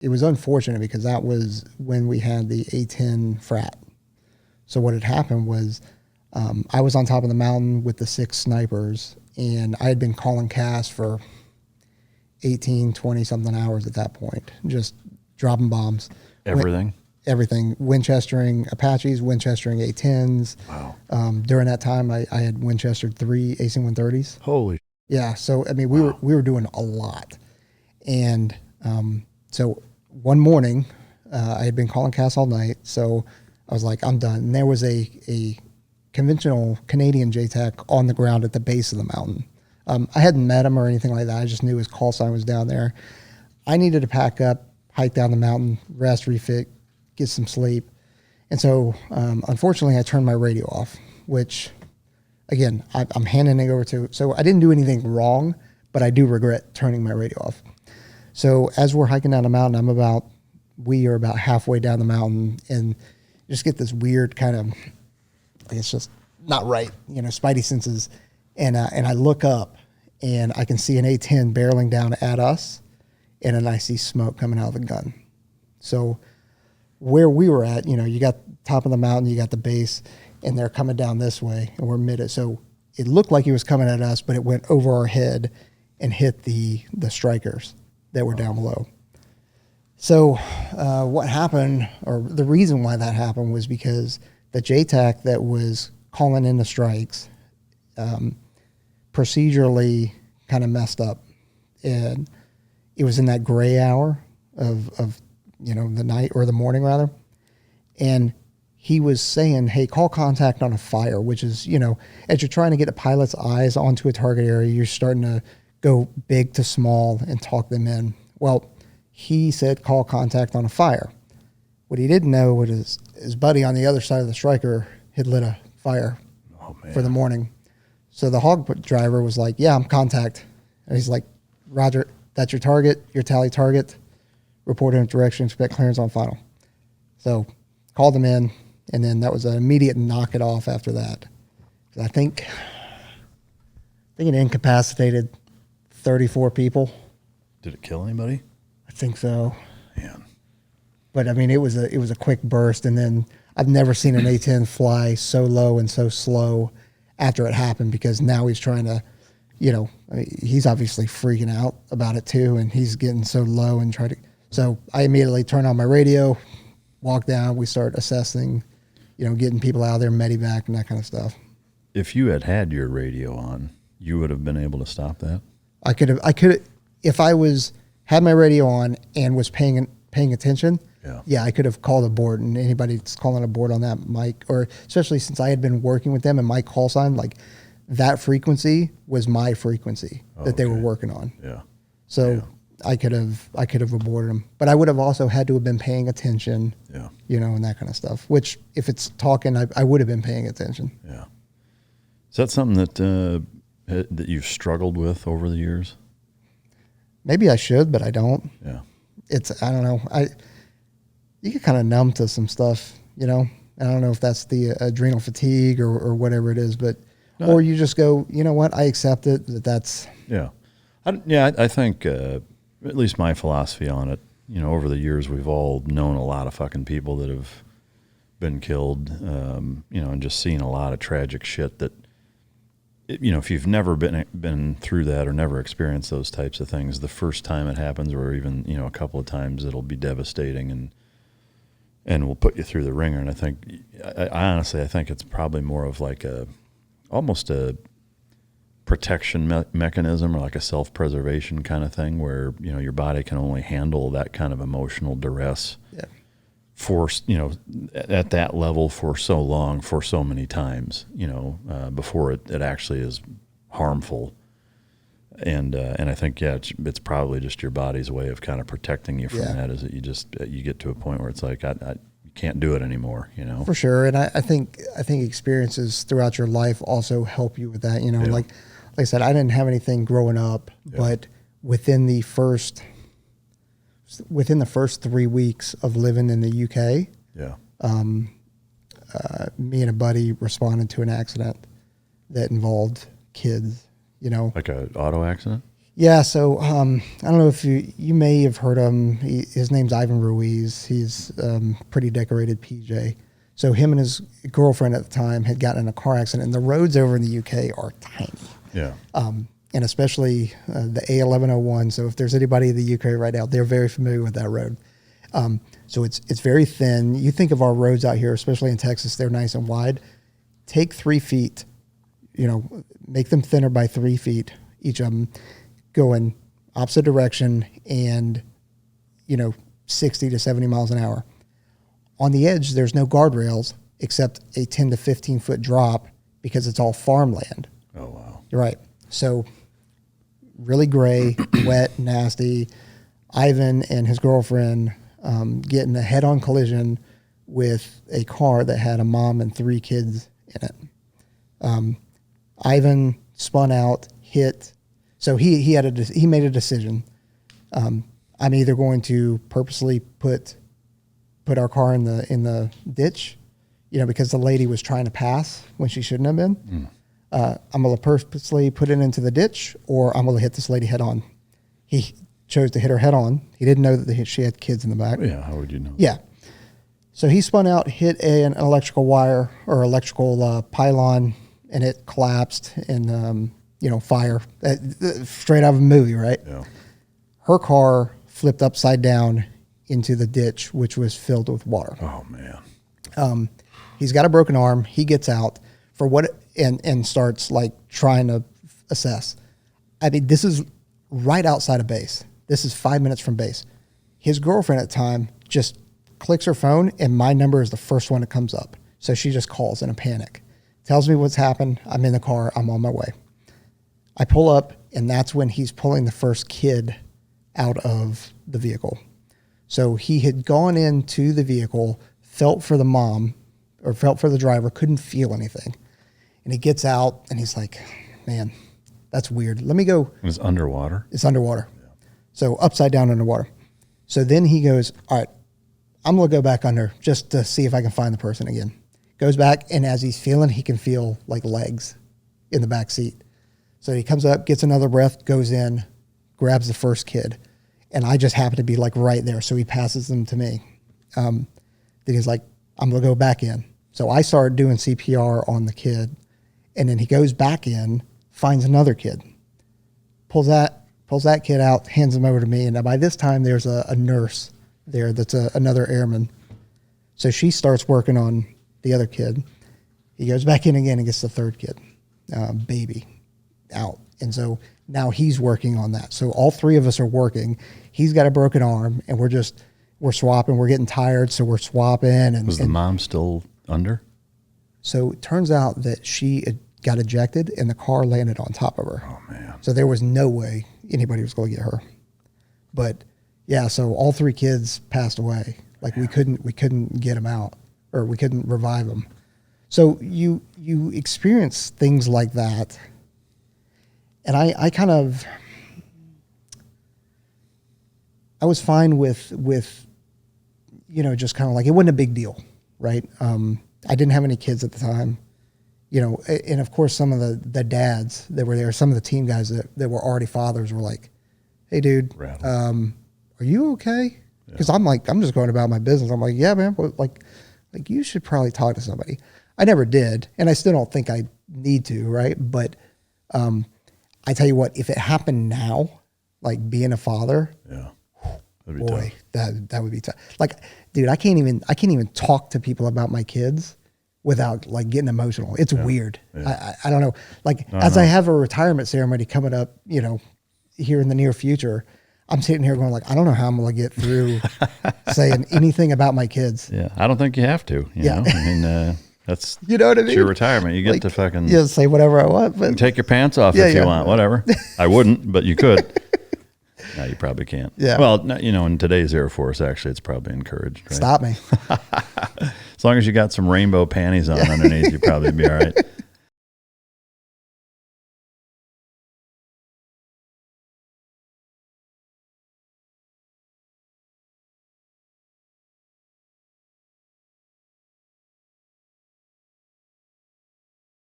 it was unfortunate because that was when we had the A10 frat. So what had happened was I was on top of the mountain with the 6 snipers, and I had been calling CAS for 18, 20 something hours at that point, just dropping bombs. Everything. Winchestering Apaches, Winchestering A10s. Wow. During that time, I had Winchestered 3 AC-130s. Holy. Yeah. So, I mean, we were doing a lot. And so one morning, I had been calling CAS all night. So I was like, I'm done. And there was a conventional Canadian JTAC on the ground at the base of the mountain. I hadn't met him or anything like that. I just knew his call sign was down there. I needed to pack up, hike down the mountain, rest, refit, get some sleep. And so, unfortunately, I turned my radio off, which, again, I'm handing it over to. So I didn't do anything wrong, but I do regret turning my radio off. So as we're hiking down the mountain, we are about halfway down the mountain, and just get this weird kind of, it's just not right, spidey senses. And I look up, and I can see an A10 barreling down at us, and then I see smoke coming out of the gun. So where we were at, you got top of the mountain, you got the base, and they're coming down this way, and we're mid it. So it looked like he was coming at us, but it went over our head and hit the strikers that were down below. So what happened, or the reason why that happened, was because the JTAC that was calling in the strikes procedurally kind of messed up. And it was in that gray hour of the night, or the morning rather. And he was saying, hey, call contact on a fire, which is, as you're trying to get a pilot's eyes onto a target area, you're starting to go big to small and talk them in. Well, he said, call contact on a fire. What he didn't know was his buddy on the other side of the striker had lit a fire for the morning. So the hog driver was like, yeah, I'm contact. And he's like, Roger, that's your target, your tally target. Report in direction, expect clearance on final. So called them in, and then that was an immediate knock it off after that. I think it incapacitated 34 people. Did it kill anybody? I think so. Man. But I mean, it was a quick burst, and then I've never seen an A10 fly so low and so slow after it happened, because now he's trying to, he's obviously freaking out about it too, and he's getting so low and so I immediately turn on my radio, walk down, we start assessing, getting people out of there, medevac and that kind of stuff. If you had your radio on, you would have been able to stop that? I could have, if I had my radio on and was paying attention. Yeah, I could have called a board, and anybody that's calling a board on that mic, or especially since I had been working with them, and my call sign, like that frequency was my frequency that they were working on. Yeah. So I could have aborted them, but I would have also had to have been paying attention. Yeah. And that kind of stuff. Which, if it's talking, I would have been paying attention. Yeah. Is that something that you've struggled with over the years? Maybe I should, but I don't. Yeah. I don't know. You get kind of numb to some stuff, I don't know if that's the adrenal fatigue or whatever it is, but, or you just go, you know what, I accept it, that's. Yeah. I think, at least my philosophy on it, over the years, we've all known a lot of fucking people that have been killed, and just seen a lot of tragic shit that, if you've never been through that or never experienced those types of things, the first time it happens, or even, a couple of times, it'll be devastating and will put you through the ringer. And I think, I honestly think it's probably more of like almost a protection mechanism, or like a self-preservation kind of thing, where, your body can only handle that kind of emotional duress for, at that level for so long, for so many times, before it actually is harmful. And I think, it's probably just your body's way of kind of protecting you from that, is that you get to a point where it's like, you can't do it anymore, For sure. And I think experiences throughout your life also help you with that, like I said, I didn't have anything growing up, but within the first 3 weeks of living in the UK, me and a buddy responded to an accident that involved kids, Like an auto accident? Yeah, so I don't know if you may have heard him. His name's Ivan Ruiz. He's pretty decorated PJ. So him and his girlfriend at the time had gotten in a car accident, and the roads over in the UK are tiny. Yeah. And especially the A1101. So if there's anybody in the UK right now, they're very familiar with that road. So it's very thin. You think of our roads out here, especially in Texas, they're nice and wide. Take 3 feet, make them thinner by 3 feet, each of them going opposite direction and, 60 to 70 miles an hour. On the edge, there's no guardrails except a 10 to 15 foot drop because it's all farmland. Oh, wow. You're right. So really gray, wet, nasty. Ivan and his girlfriend get in a head-on collision with a car that had a mom and 3 kids in it. Ivan spun out, hit. So he made a decision. I'm either going to purposely put our car in the ditch, because the lady was trying to pass when she shouldn't have been. I'm going to purposely put it into the ditch, or I'm going to hit this lady head on. He chose to hit her head on. He didn't know that she had kids in the back. Yeah, how would you know? Yeah. So he spun out, hit an electrical wire or electrical pylon, and it collapsed and, fire. Straight out of a movie, right? Yeah. Her car flipped upside down into the ditch, which was filled with water. Oh, man. He's got a broken arm. He gets out and starts trying to assess. I mean, this is right outside of base. This is 5 minutes from base. His girlfriend at the time just clicks her phone, and my number is the first one that comes up. So she just calls in a panic, tells me what's happened. I'm in the car. I'm on my way. I pull up, and that's when he's pulling the first kid out of the vehicle. So he had gone into the vehicle, felt for the mom, or felt for the driver, couldn't feel anything. And he gets out, and he's like, man, that's weird. Let me go. It was underwater? It's underwater. Yeah. So upside down underwater. So then he goes, all right, I'm going to go back under just to see if I can find the person again. Goes back, and as he's feeling, he can feel legs in the back seat. So he comes up, gets another breath, goes in, grabs the first kid. And I just happen to be right there. So he passes them to me. Then he's like, I'm going to go back in. So I started doing CPR on the kid. And then he goes back in, finds another kid, pulls that kid out, hands him over to me. And by this time, there's a nurse there that's another airman. So she starts working on the other kid. He goes back in again and gets the third kid, baby, out. And so now he's working on that. So all 3 of us are working. He's got a broken arm, and we're swapping. We're getting tired, so we're swapping. And was the mom still under? So it turns out that she got ejected, and the car landed on top of her. Oh, man. So there was no way anybody was going to get her. But yeah, so all 3 kids passed away. We couldn't get them out, or we couldn't revive them. So you experience things like that. And I was fine with just kind of it wasn't a big deal, right? I didn't have any kids at the time, and of course some of the dads that were there, some of the team guys that were already fathers were like, hey dude, are you okay? Because I'm just going about my business. I'm like, yeah, man, but you should probably talk to somebody. I never did. And I still don't think I need to, right? But, I tell you what, if it happened now, being a father, boy, that would be tough. Dude, I can't even talk to people about my kids without getting emotional. It's weird. Yeah. I don't know. I have a retirement ceremony coming up, here in the near future, I'm sitting here going I don't know how I'm going to get through saying anything about my kids. Yeah. I don't think you have to, you know, I mean, that's, you know what I mean? It's your retirement. You get to fucking say whatever I want, but take your pants off if you want, whatever. I wouldn't, but you could. No, you probably can't. Yeah. Well, in today's Air Force, actually, it's probably encouraged. Right? Stop me. As long as you got some rainbow panties on underneath, you'd probably be all right.